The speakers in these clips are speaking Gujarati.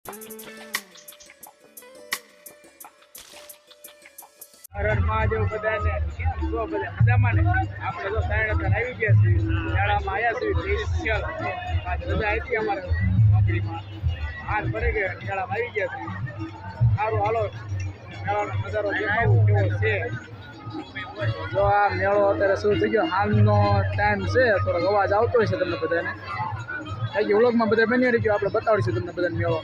હરણ મહાદેવ બધાને જો બધા મજામાં ને આપણે તો સાયણ આવી ગયા છીએ શાળામાં આવ્યા છીએ સ્પેશિયલ આજ રજા હતી અમારે નોકરીમાં હાલ ભરી ગયા શાળામાં આવી ગયા છીએ સારું હાલો મેળાનો નજારો દેખાવું કેવો છે જો આ મેળો અત્યારે શરૂ થઈ ગયો હાલનો ટાઈમ છે થોડોક અવાજ આવતો હોય છે તમને બધાને કારણ કે વ્લોગમાં બધા બની રહી ગયો આપણે બતાવીશું તમને બધાને મેળો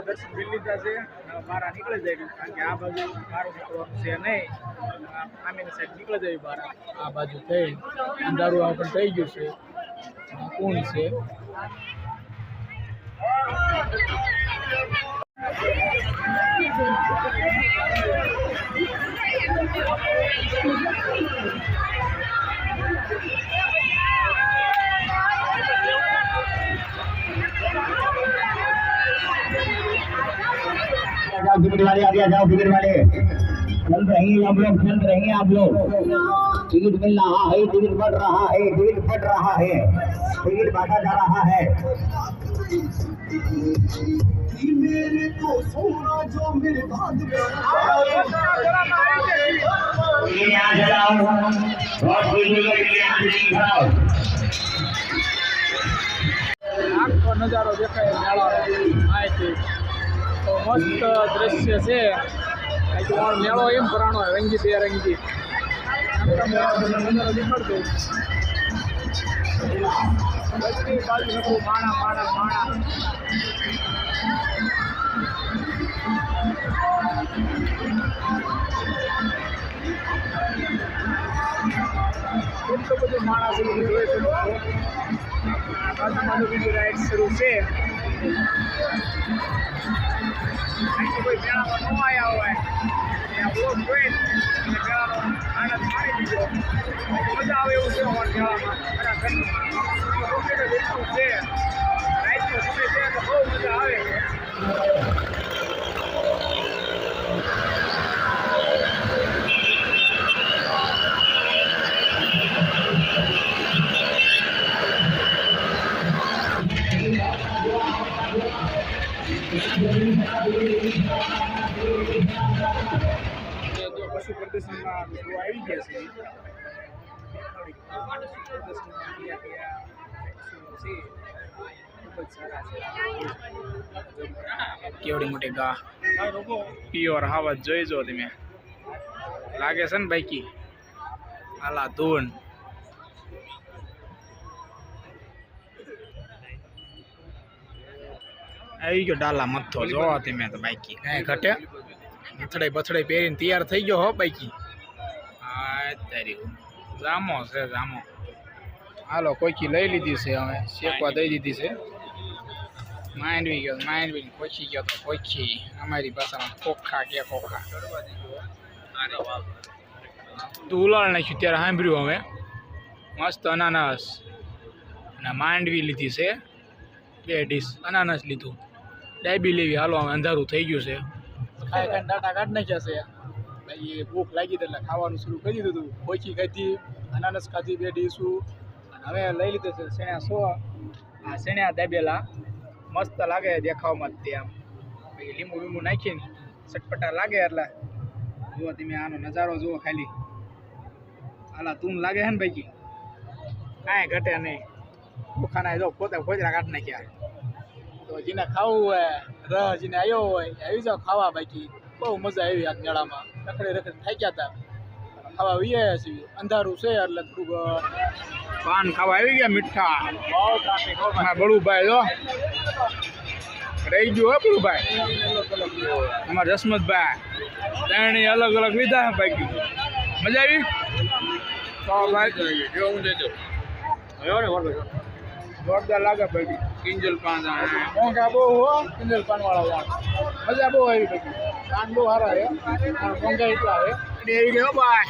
દર્શન કરી લીધા છે બહાર નીકળી જાય કારણ કે આ બાજુ મારું નીકળવાનું છે નહીં આમીની સાઈડ નીકળી જાય બહાર આ બાજુ થઈ અંધારું આ પણ થઈ ગયું છે કોણ છે टिकट वाले आ जाओ टिकट वाले चल रहे हैं आप लोग टिकट मिल रहा है टिकट बढ़ रहा है टिकट बांटा जा रहा है मेरे को सोना जो मेरे भाग में आ जाओ और આખો નજારો દેખાય મેળો તો મસ્ત દ્રશ્ય છે મેળો એમ ભરાણો હોય રંગી બેરંગી નજારો દેખાડતો બધી બાજુ નકરું માણા એટલું બધું માણસ જોઈ શકો બાજુ બીજી રાઈડ શરૂ છે કોઈ મેળામાં ન આવ્યા હોય બ્લોગ જોઈ અને મેળાનો આનંદ માણી લીધો મજા આવે એવું છે અમારા મેળામાં એટલું છે રાઈડનો સમય છે તો બહુ મજા આવે પશુ પ્રદર્શનમાં આવી ગયા છે કેવડી મોટી ગા પ્યોર હાવત જોઈજો તમે લાગે છે ને બાઈકી આલા ધૂન આવી ગયો ડાલા મથો જોવો તમે તો બાઈકી કાંઈ ઘટે મથડે બથડે પહેરીને તૈયાર થઈ ગયો હો બાઈકી હા તારી જામો છે જામો હાલો કોઈકી લઈ લીધી છે હવે શેકવા દઈ દીધી છે માંડવી ગયો માંડવી કોચી ગયો તો કોચી અમારી ભાષામાં ખોખા કે ખોખા તું ઉલાળ નાખ્યું ત્યારે સાંભળ્યું હવે મસ્ત અનાનસ અને માંડવી લીધી છે 2 ડીશ અનાનસ લીધું ડાયબી લેવી હાલો હવે અંધારું થઈ ગયું છે ખાઈ ડાટા કાઢ નાખ્યા છે ભાઈ ભૂખ લાગી એટલે ખાવાનું શરૂ કરી દીધું હતું કોચી ખાધી અનાનસ ખાધી 2 ડીશું અને હવે લઈ લીધું છે શેણા 100 આ શેણા દાબેલા મસ્ત લાગે દેખાવમાં તે આમ પછી લીંબુ બીંબુ નાખીને ચટપટા લાગે એટલે જુઓ તમે આનો નજારો જુઓ ખાલી હાલા તું લાગે છે ને ભાઈ કાંઈ ઘટે નહીં ભૂખાના જો પોતે ખોજરા કાઢી નાખ્યા તો જેને ખાવું હોય રહ જેને આવ્યો હોય આવી જાવ ખાવા. બાકી બહુ મજા આવી આ મેળામાં. રખડે થાક્યા હતા, ખાવા વિયા છીએ. અંધારું છે એટલે થોડુંક પાન ખાવા આવી ગયા મીઠા. હા બળુભાઈ જો રહી ગયું. હો બળુભાઈ અમારા જસમતભાઈ ત્રણેય અલગ અલગ લીધા. બાકી મજા આવી. તો ભાઈ જોરદાર લાગે ભાઈ. કિંજલ પાન મોંઘા બહુ હો. કિંજલ પાન વાળા મજા બહુ આવી. બાકી પાન બહુ સારા છે, મોંઘા એટલા છે. એવી ગયો ભાઈ.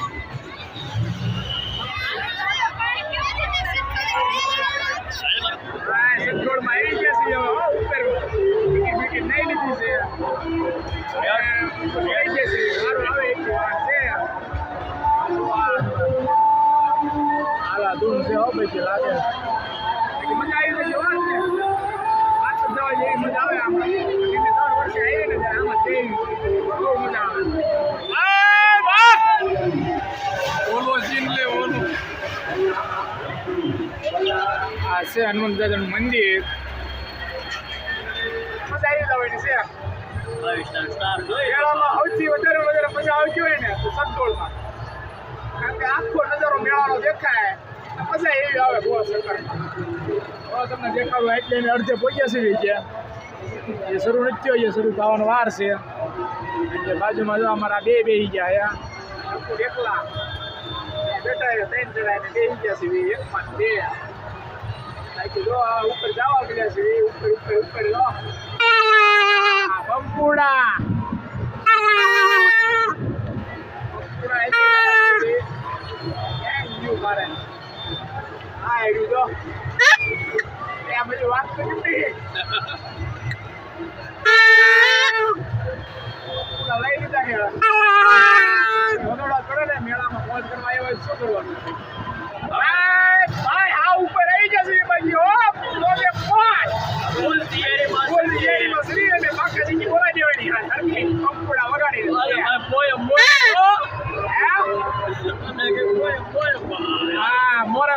સટકોડમાં આવી ગયા છે ઉપર. ટિકિટ નહીં લીધી છે. સારું આવે એટલી વાત છે. હાલા ધૂમ છે હો ભાઈ. લાગે મજા આવી જશે. વાત તો જવા જેવી મજા આવે. આમાં 3 વર્ષે આવી ને આમાં બહુ મજા આવે. ઓલો સીન લે ઓલો. આ છે હનુમાન દાદાનું મંદિર. મજા આવી જવાની છે. મેળામાં સૌથી વધારે મજા આવતી હોય ને તો સટકોડમાં. કારણ કે આખો નજારો મેળાનો દેખાય. મજા એવી આવે ગોવા સરકારમાં. હવે તમને દેખાડું એટલે એને અડધે પહોંચ્યા છે ત્યાં. એ શરૂ નથી થયો. એ શરૂ થવાનો વાર છે. એટલે બાજુમાં જો અમારા બે બેસી ગયા. એકલા બેઠા 3 જણા બેસી ગયા છે. એકમાં 2 જો ઉપર જવા મળ્યા છે. ઉપર જો બંપુડા મારે. હા એડું જો આ બધી વાત તો નથી. લઈ લીધા કે કરે ને મેળામાં મોજ કરવા આવ્યો શું કરવાનું. ભાઈ આ ઉપર આવી જશે એ બાજુ. ફૂલ તૈયારીમાં શ્રી અને બાકાજી બોલા દેવાની. કંપુડા વગાડી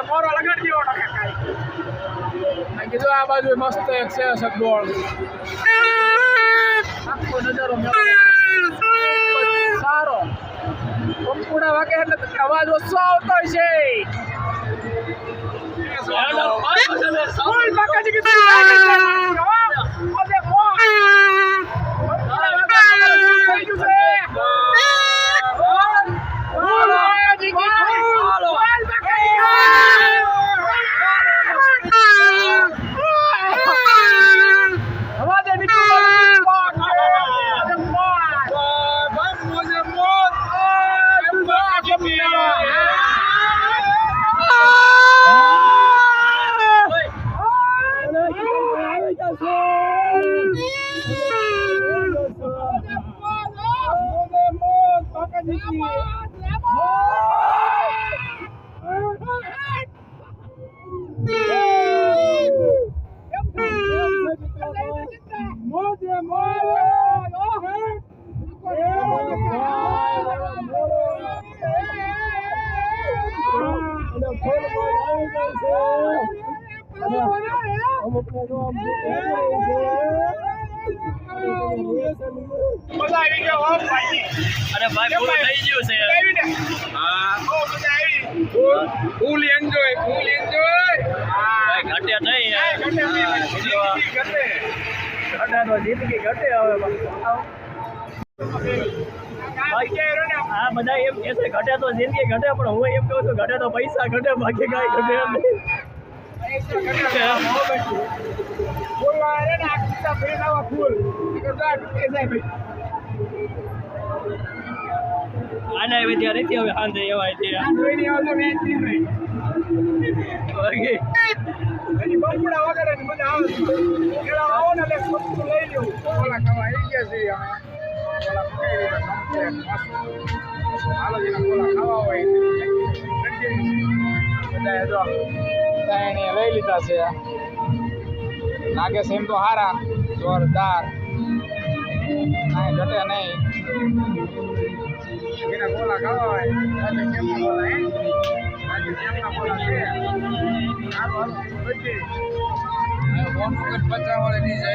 મોરો લગાડી દેવાનો. કીધું આ બાજુ મસ્ત એક છે સગવડ. આખો નજારો સારો. કંપુડા વાગે એટલે અવાજ ઓછો આવતો છે. અરે ભાઈ પૂરું થઈ ગયું છે. હા ફૂલ એન્જોય. ભાઈ ઘટે નહીં. જિંદગી ઘટે હવે. હા બધા એમ કે છે ઘટે તો જિંદગી ઘટે, પણ હું એમ કહું છું ઘટે તો પૈસા ઘટે, બાકી કાંઈ ઘટે નહીં. આના હવે ત્યાં નથી. હવે સાંજે એવાય છે. બંપુડા વગેરે બધા આવે. આવો ને લઈ લેવું. ઓલા ખાવા આવી ગયા છે. હાલો જેને ઓલા ખાવા હોય બધા જો એને લઈ લીધા છે. લાગે છે એમ તો સારા જોરદાર. કાંઈ ઘટે નહીં. જેને ગોલા ખાવા હોય કેમના ગોલા કેમના ગોલા છે. સારું હાલો ફોન વગર 50 વાળે નહીં જાય.